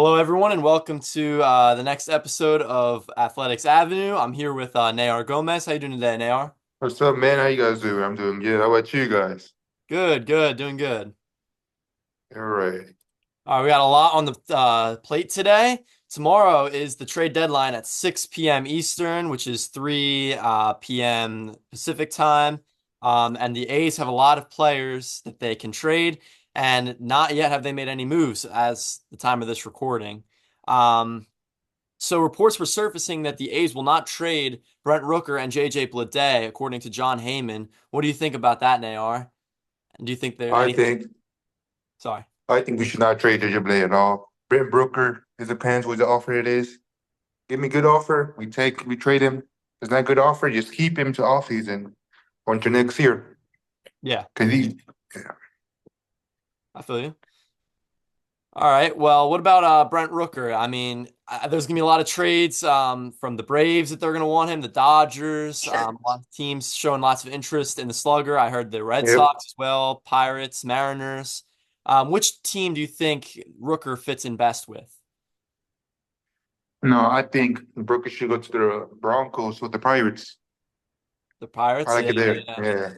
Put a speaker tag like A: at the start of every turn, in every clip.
A: Hello, everyone, and welcome to the next episode of Athletics Avenue. I'm here with Nayar Gomez. How you doing today, Nayar?
B: What's up, man? How you guys doing? I'm doing good. How about you guys?
A: Good, good, doing good.
B: All right.
A: We got a lot on the plate today. Tomorrow is the trade deadline at 6 p.m. Eastern, which is 3 p.m. Pacific time. And the A's have a lot of players that they can trade, and not yet have they made any moves as the time of this recording. Um, So reports were surfacing that the A's will not trade Brent Rooker and JJ Bleday, according to John Heyman. What do you think about that, Nayar? And do you think there
B: I
A: anything?
B: think
A: Sorry.
B: I think we should not trade JJ Blay at all. Brent Brooker, it depends what the offer it is. Give me a good offer, we trade him. It's not a good offer, just keep him to off season or into next year.
A: Yeah,
B: Cause he yeah.
A: I feel you. All right. Well, what about Brent Rooker? I mean, there's gonna be a lot of trades from the Braves that they're gonna want him, the Dodgers, a lot of teams showing lots of interest in the slugger. I heard the Red
B: Yep.
A: Sox as well, Pirates, Mariners. Which team do you think Rooker fits in best with?
B: No, I think Brooker should go to the Broncos with the Pirates.
A: The
B: I
A: Pirates?
B: like
A: Yeah,
B: it there.
A: yeah.
B: Yeah.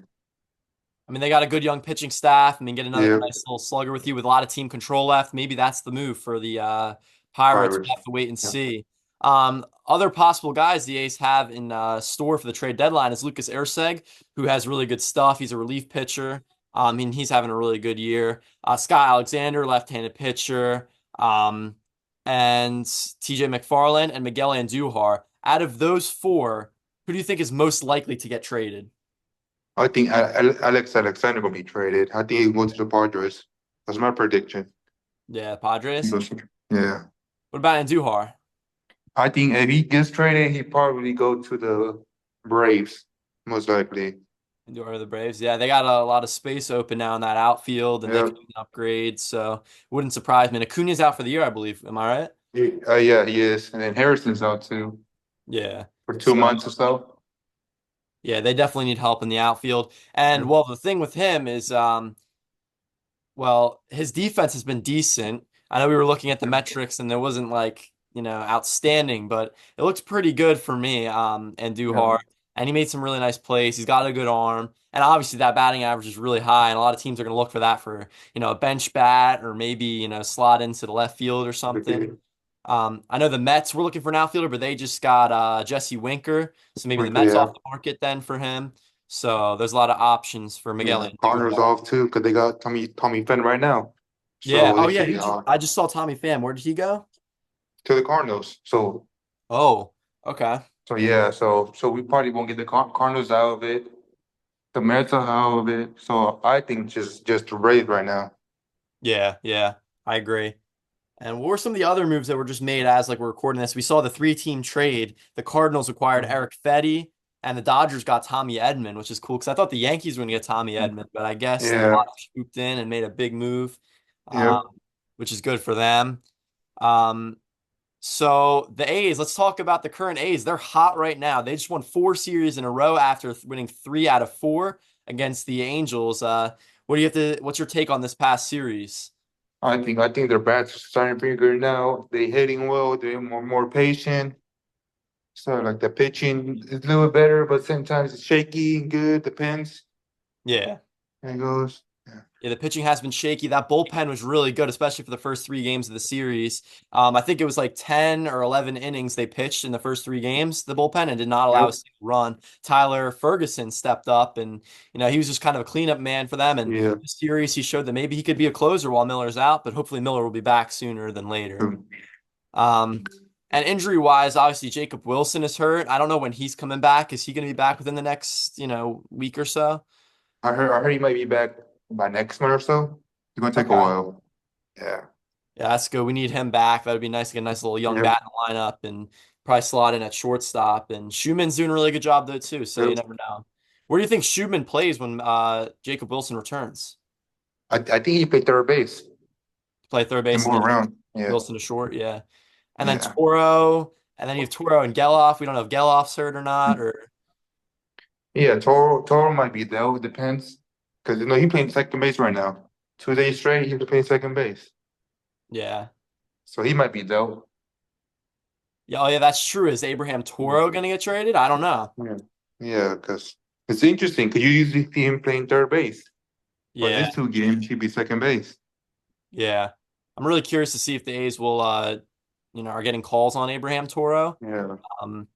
A: I mean, they got a good young pitching staff. I mean, get another
B: Yep.
A: nice little slugger with you with a lot of team control left. Maybe that's the move for the Pirates. We'll
B: Pirates.
A: have to wait and
B: Yeah.
A: see. Other possible guys the A's have in store for the trade deadline is Lucas Erceg, who has really good stuff. He's a relief pitcher. I mean, he's having a really good year. Scott Alexander, left-handed pitcher, and TJ McFarland and Miguel Andujar. Out of those four, who do you think is most likely to get traded?
B: I think Alex Alexander gonna be traded. I think he will go to the Padres. That's my prediction.
A: Yeah,
B: He
A: Padres.
B: goes, yeah.
A: What about Andujar?
B: I think if he gets traded, he probably go to the Braves, most likely.
A: Andujar to the Braves. Yeah, they got a lot of space open now in that outfield, and they
B: Yeah.
A: can upgrade. So wouldn't surprise me. And Acuna's out for the year, I believe. Am I right?
B: Yeah, he is. And then Harrison's out too
A: Yeah.
B: for two
A: So
B: months or so.
A: yeah, they definitely need help in the outfield. And
B: Yeah.
A: well, the thing with him is, well, his defense has been decent. I know we were looking at the
B: Yeah.
A: metrics, and there wasn't like, outstanding, but it looks pretty good for me. And
B: Yeah.
A: Duhar, and he made some really nice plays. He's got a good arm, and obviously that batting average is really high, and a lot of teams are going to look for that for, a bench bat or maybe, slot into the left field or something. I know the Mets were looking for an outfielder, but they just got Jesse Winker, so maybe the Mets
B: Yeah.
A: off the market then for him. So there's a lot of options for Miguel
B: Yeah. Connor's
A: Andujar.
B: off too because they got Tommy Fenn right now.
A: Yeah.
B: So
A: Oh
B: they
A: yeah.
B: should
A: I just saw Tommy Pham. Where did he go?
B: to the Cardinals.
A: Oh, okay.
B: So we probably won't get the Cardinals out of it. The Mets are out of it. So I think just the Rays right now.
A: Yeah, yeah. I agree. And what were some of the other moves that were just made as like we're recording this? We saw the three-team trade. The Cardinals acquired Eric Fetty, and the Dodgers got Tommy Edman, which is cool because I thought the Yankees were going to get Tommy Edman, but I guess the
B: Yeah.
A: Dodgers swooped in and made a big move, um,
B: Yep.
A: which is good for them. Um, So the A's, let's talk about the current A's. They're hot right now. They just won four series in a row after winning three out of four against the Angels. What's your take on this past series?
B: I think their bats are starting pretty good now. They hitting well. They're more patient. So like the pitching is a little bit better, but sometimes it's shaky and good. Depends.
A: Yeah.
B: There it goes. Yeah.
A: Yeah, the pitching has been shaky. That bullpen was really good, especially for the first three games of the series. I think it was like 10 or 11 innings they pitched in the first three games, the bullpen, and did not allow a
B: Yep.
A: single run. Tyler Ferguson stepped up, and he was just kind of a cleanup man for them. And
B: Yeah.
A: the series, he showed that maybe he could be a closer while Miller's out, but hopefully Miller will be back sooner than later.
B: True.
A: Um, and injury wise, obviously Jacob Wilson is hurt. I don't know when he's coming back. Is he going to be back within the next, week or so?
B: I heard he might be back by next month or so. It's gonna take a
A: Okay.
B: while. Yeah.
A: Yeah, that's good. We need him back. That would be nice to get a nice little young
B: Yep.
A: bat in the lineup and probably slot in at shortstop. And Schumann's doing a really good job though too, so you
B: Yep.
A: never know. Where do you think Schumann plays when Jacob Wilson returns?
B: I think he played third base
A: Play third
B: and
A: base and
B: more
A: then
B: around. Yeah.
A: Wilson to short, yeah. And then
B: Yeah.
A: Toro, and then you have Toro and Geloff. We don't know if Geloff's hurt or not, or
B: Yeah. Toro might be there. It depends. Because he playing second base right now. 2 days straight, he's playing second base.
A: yeah.
B: so he might be dope.
A: Yeah, oh yeah, that's true. Is Abraham Toro gonna get traded? I don't know.
B: Yeah, yeah, because it's interesting. Because you usually see him playing third base, but
A: Yeah,
B: these 2 games he'd be second base.
A: yeah. I'm really curious to see if the A's will are getting calls on Abraham Toro.
B: Yeah,
A: Um,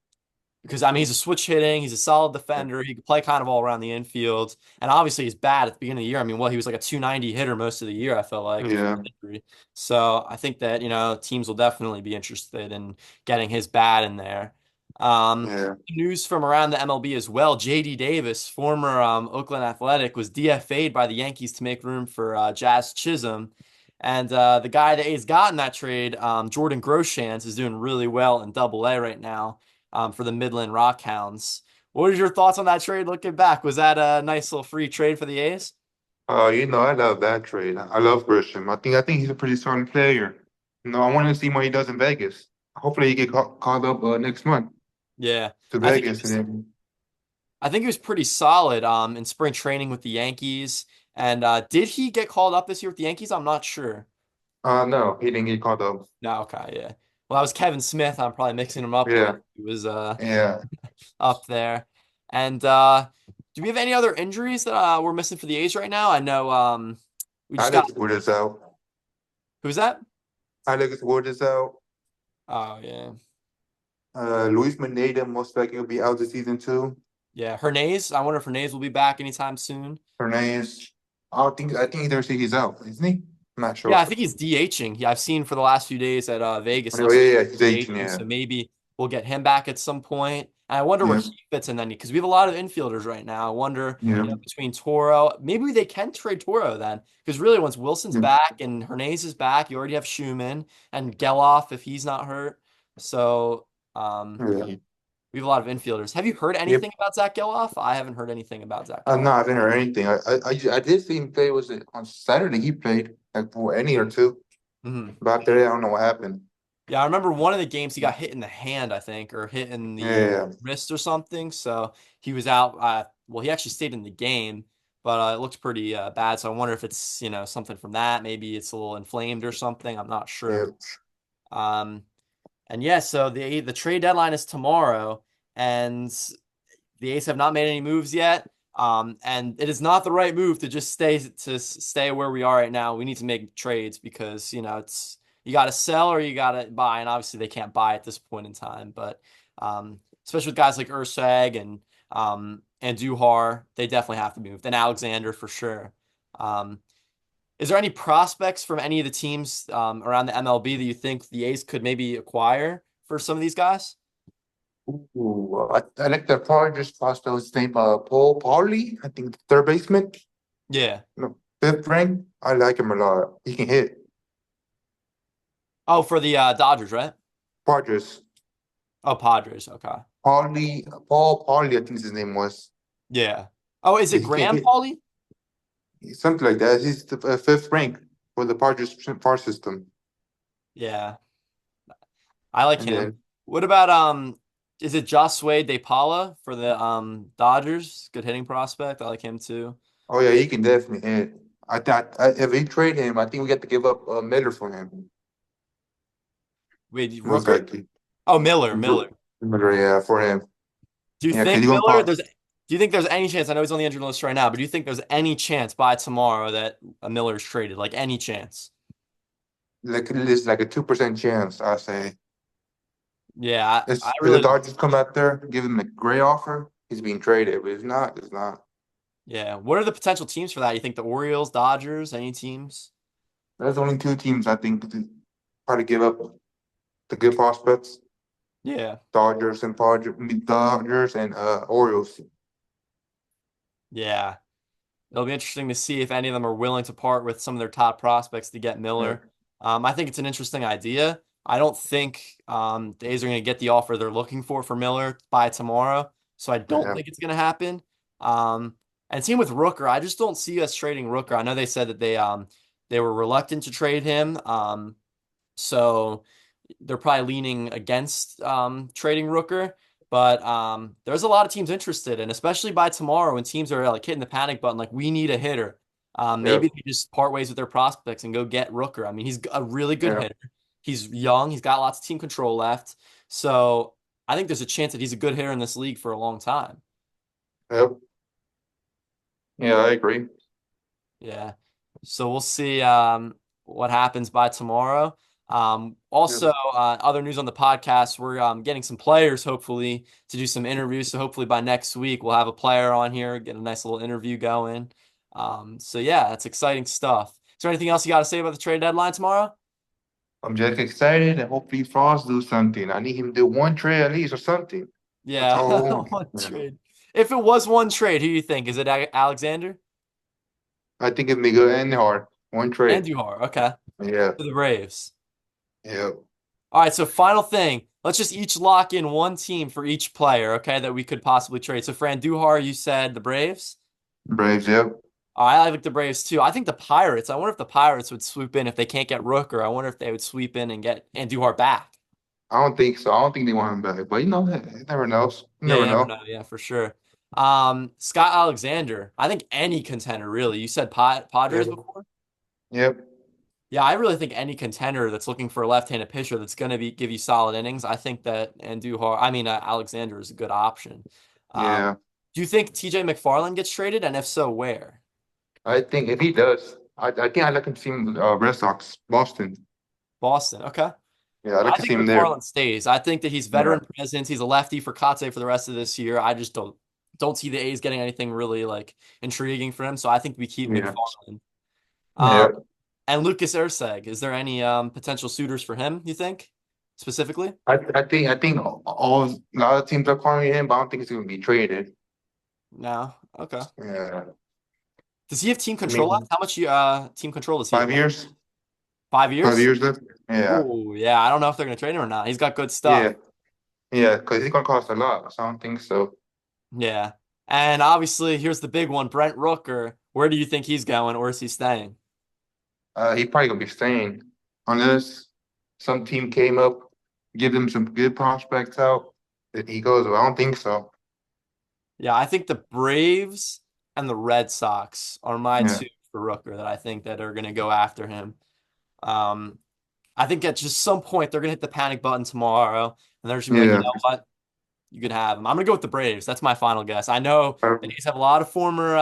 A: because I mean he's a switch hitting, he's a solid
B: yeah,
A: defender, he could play kind of all around the infield, and obviously he's bad at the beginning of the year. I mean, well, he was like a 290 hitter most of the year, I felt like before
B: yeah,
A: the injury. So I think that teams will definitely be interested in getting his bat in there.
B: yeah.
A: News from around the MLB as well. JD Davis, former Oakland Athletic, was DFA'd by the Yankees to make room for Jazz Chisholm. And the guy that A's got in that trade, Jordan Groshans, is doing really well in Double A right now for the Midland Rockhounds. What are your thoughts on that trade looking back? Was that a nice little free trade for the A's?
B: I love that trade. I love Grisham. I think he's a pretty solid player. I want to see what he does in Vegas. Hopefully, he get called up next month
A: Yeah.
B: to
A: I think he
B: Vegas, and
A: was
B: then
A: I think he was pretty solid in spring training with the Yankees. And did he get called up this year with the Yankees? I'm not sure.
B: no, he didn't get called up.
A: No, okay, yeah. Well, that was Kevin Smith. I'm probably mixing him up with.
B: Yeah,
A: He was
B: yeah.
A: up there. And do we have any other injuries that we're missing for the A's right now? I know we just got
B: Alex Wood is out.
A: who's that?
B: Alex Wood is out.
A: Oh yeah.
B: Luis Maneda most likely will be out this season too.
A: Yeah, Hernandez. I wonder if Hernandez will be back anytime soon.
B: Hernandez. I think either say he's out, isn't he? I'm not
A: Yeah,
B: sure.
A: I think he's DHing. Yeah, I've seen for the last few days at Vegas.
B: Oh
A: Looks like
B: yeah, yeah, he's
A: he's
B: 18,
A: DHing,
B: yeah.
A: so maybe we'll get him back at some point. And I wonder where
B: Yeah,
A: he fits in then because we have a lot of infielders right now. I wonder,
B: yeah,
A: between Toro, maybe they can trade Toro then because really once Wilson's
B: yeah,
A: back and Hernandez is back, you already have Schumann and Geloff if he's not hurt. So
B: yeah.
A: we have a lot of infielders. Have you heard
B: Yep.
A: anything about Zach Geloff? I haven't heard anything about Zach
B: No,
A: Geloff.
B: I didn't hear anything. I did see him play. Was it on Saturday? He played like for any or two.
A: Mhm.
B: But after that, I don't know what happened.
A: Yeah, I remember one of the games he got hit in the hand, I think, or hit in the
B: Yeah,
A: wrist or something. So he was out. Well, he actually stayed in the game, but it looked pretty bad. So I wonder if it's, something from that. Maybe it's a little inflamed or something. I'm not
B: yeah.
A: sure. Um, and yeah, so the trade deadline is tomorrow, and the A's have not made any moves yet. And it is not the right move to just stay where we are right now. We need to make trades because it's you got to sell or you got to buy, and obviously they can't buy at this point in time. But especially with guys like Ursag and Duhar, they definitely have to move. Then Alexander for sure. Um, is there any prospects from any of the teams around the MLB that you think the A's could maybe acquire for some of these guys?
B: Ooh, I like the Padres prospect. His name, Paul Pauly. I think third baseman.
A: Yeah.
B: No, fifth rank. I like him a lot. He can hit.
A: Oh, for the Dodgers, right?
B: Padres.
A: Oh, Padres. Okay.
B: Paul Pauly. I think his name was.
A: Yeah. Oh, is
B: Yeah,
A: it
B: he can
A: Graham
B: hit.
A: Pauley?
B: Something like that. He's the fifth rank for the Padres farm system.
A: Yeah, I like
B: And
A: him.
B: then,
A: What about is it Josue De Paula for the Dodgers? Good hitting prospect. I like him too.
B: oh yeah, he can definitely hit. I thought if we trade him, I think we got to give up Miller for him.
A: Wait,
B: Most
A: Rooker?
B: likely.
A: Oh, Miller.
B: Miller, yeah, for him.
A: Do you
B: Yeah, because
A: think
B: he's gonna
A: Miller?
B: pop
A: Do you think there's any chance? I know he's on the injured list right now, but do you think there's any chance by tomorrow that a Miller's traded? Like any chance?
B: like it's like a 2% chance. I say
A: Yeah, I
B: if the
A: really don't.
B: Dodgers come out there, give him a great offer, he's being traded. But if not, it's not.
A: Yeah. What are the potential teams for that? You think the Orioles, Dodgers, any teams?
B: There's only two teams I think to probably give up the good prospects:
A: Yeah.
B: Dodgers and Orioles.
A: Yeah. It'll be interesting to see if any of them are willing to part with some of their top prospects to get
B: Yeah,
A: Miller. I think it's an interesting idea. I don't think the A's are going to get the offer they're looking for Miller by tomorrow. So I don't
B: yeah,
A: think it's going to happen. And same with Rooker. I just don't see us trading Rooker. I know they said that they were reluctant to trade him. So they're probably leaning against trading Rooker. But there's a lot of teams interested, and especially by tomorrow when teams are like hitting the panic button, like we need a hitter.
B: yeah,
A: Maybe they just part ways with their prospects and go get Rooker. I mean, he's a really good
B: yeah.
A: hitter. He's young. He's got lots of team control left. So I think there's a chance that he's a good hitter in this league for a long time.
B: Yep. Yeah, I agree.
A: Yeah. So we'll see what happens by tomorrow.
B: Yep.
A: Also, other news on the podcast, we're getting some players hopefully to do some interviews. So hopefully by next week we'll have a player on here, get a nice little interview going. So yeah, that's exciting stuff. Is there anything else you got to say about the trade deadline tomorrow?
B: I'm just excited and hopefully Frost do something. I need him to do one trade at least or something. That's
A: Yeah,
B: all I want.
A: one
B: Yeah.
A: trade. If it was one trade, who do you think? Is it Alexander
B: I think it'd be good and hard. One
A: and
B: trade.
A: Duhar? Okay,
B: Yeah.
A: for the Braves.
B: Yeah.
A: All right, so final thing. Let's just each lock in one team for each player, okay, that we could possibly trade. So Fran Duhar, you said the Braves.
B: Braves, yep.
A: I like the Braves too. I think the Pirates. I wonder if the Pirates would swoop in if they can't get Rooker. I wonder if they would sweep in and get Andujar back.
B: I don't think so. I don't think they want him back. But you never knows. You
A: Yeah, you
B: never
A: never
B: know.
A: know. Yeah, for sure. Scott Alexander. I think any contender really. You said Padres
B: Yep.
A: before?
B: Yep.
A: Yeah, I really think any contender that's looking for a left-handed pitcher that's going to be give you solid innings. I think that Alexander is a good option. Um,
B: Yeah.
A: do you think TJ McFarland gets traded, and if so, where?
B: I think if he does, I think I'd like him to see him Red Sox, Boston.
A: Boston. Okay.
B: Yeah, I'd like
A: I
B: to
A: think
B: see him there.
A: McFarland stays. I think that he's
B: Yeah.
A: veteran presence. He's a lefty for Kotsay for the rest of this year. I just don't see the A's getting anything really like intriguing for him. So I think we keep
B: Yeah.
A: McFarland. Um,
B: Yeah.
A: and Lucas Erceg. Is there any potential suitors for him, you think, specifically?
B: I think all a lot of teams are calling him, but I don't think he's gonna be traded.
A: No. Okay.
B: Yeah.
A: Does he have team
B: I
A: control left?
B: mean,
A: How much team control does he have
B: 5 years?
A: 5 years?
B: 5 years left? Yeah.
A: Ooh, yeah. I don't know if they're gonna trade him or not. He's got good
B: Yeah.
A: stuff.
B: Yeah, because he's gonna cost a lot. So I don't think so.
A: Yeah. And obviously, here's the big one, Brent Rooker. Where do you think he's going, or is he staying?
B: He probably gonna be staying unless some team came up, give him some good prospects out. That he goes, well, I don't think so.
A: Yeah, I think the Braves and the Red Sox are my
B: Yeah.
A: two for Rooker that I think that are gonna go after him. Um, I think at just some point they're gonna hit the panic button tomorrow, and they're just gonna be like, you
B: Yeah.
A: know what? You can have him. I'm gonna go with the Braves. That's my final guess. I know
B: Uh,
A: the A's have a lot of former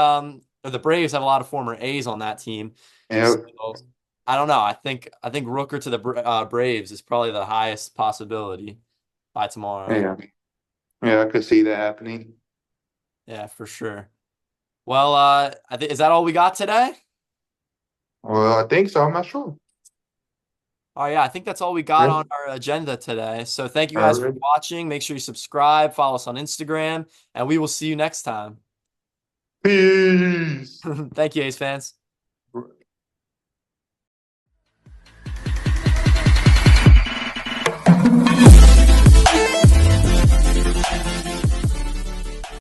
A: or the Braves have a lot of former A's on that team.
B: yeah.
A: So I don't know. I think Rooker to the Braves is probably the highest possibility by tomorrow.
B: Yeah. Yeah, I could see that happening.
A: Yeah, for sure. Well, is that all we got today?
B: Well, I think so. I'm not sure.
A: Oh yeah, I think that's all we got
B: Yeah.
A: on our agenda today. So thank you
B: All
A: guys for
B: right.
A: watching. Make sure you subscribe, follow us on Instagram, and we will see you next time.
B: Peace.
A: Thank you, A's fans.